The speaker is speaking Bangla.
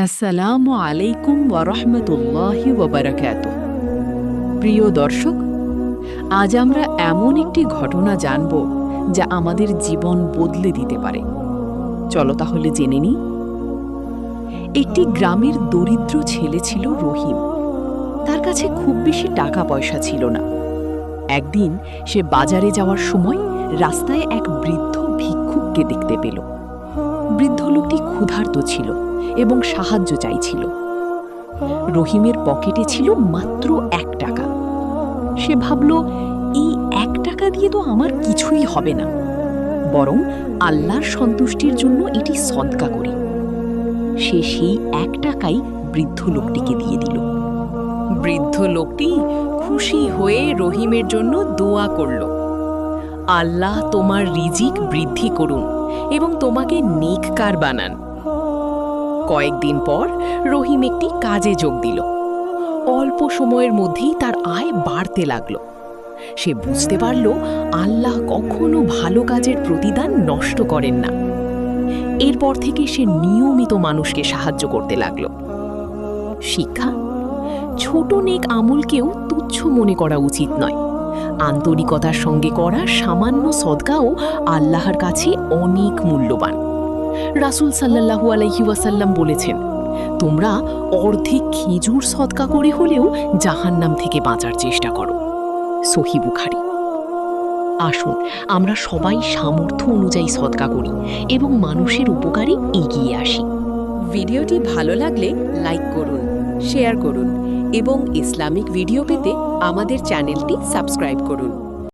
আসসালামু আলাইকুম ওয়া রাহমাতুল্লাহি ওয়া বারাকাতুহু। প্রিয় দর্শক, আজ আমরা এমন একটি ঘটনা জানব যা আমাদের জীবন বদলে দিতে পারে। চলো তাহলে জেনে নিই। একটি গ্রামের দরিদ্র ছেলে ছিল রহিম। তার কাছে খুব বেশি টাকা পয়সা ছিল না। একদিন সে বাজারে যাওয়ার সময় রাস্তায় এক বৃদ্ধ ভিক্ষুককে দেখতে পেল। বৃদ্ধ লোকটি ক্ষুধার্ত ছিল এবং সাহায্য চাইছিল। রহিমের পকেটে ছিল মাত্র 1 টাকা। সে ভাবল, এই 1 টাকা দিয়ে তো আমার কিছুই হবে না, বরং আল্লাহর সন্তুষ্টির জন্য এটি সদকা করি। সে সেই 1 টাকাই বৃদ্ধ লোকটিকে দিয়ে দিল। বৃদ্ধ লোকটি খুশি হয়ে রহিমের জন্য দোয়া করল, আল্লাহ তোমার রিজিক বৃদ্ধি করুন এবং তোমাকে নেককার বানান। কয়েকদিন পর রহিম একটি কাজে যোগ দিল। অল্প সময়ের মধ্যেই তার আয় বাড়তে লাগল। সে বুঝতে পারল, আল্লাহ কখনো ভালো কাজের প্রতিদান নষ্ট করেন না। এরপর থেকে সে নিয়মিত মানুষকে সাহায্য করতে লাগল। শিক্ষা: ছোট নেক আমলকেও তুচ্ছ মনে করা উচিত নয়। আন্তরিকতার সঙ্গে করা সামান্য সদকাও আল্লাহর কাছে অনেক মূল্যবান। রাসূল সাল্লাল্লাহু আলাইহি ওয়াসাল্লাম বলেছেন, তোমরা অর্ধেক খেজুর সদকা করে হলেও জাহান্নাম থেকে বাঁচার চেষ্টা করো। সহিহ বুখারী। আসুন আমরা সবাই সামর্থ্য অনুযায়ী সদকা করি এবং মানুষের উপকারে এগিয়ে আসি। ভিডিওটি ভালো লাগলে লাইক করুন, শেয়ার করুন এবং ইসলামিক ভিডিও পেতে আমাদের চ্যানেলটি সাবস্ক্রাইব করুন।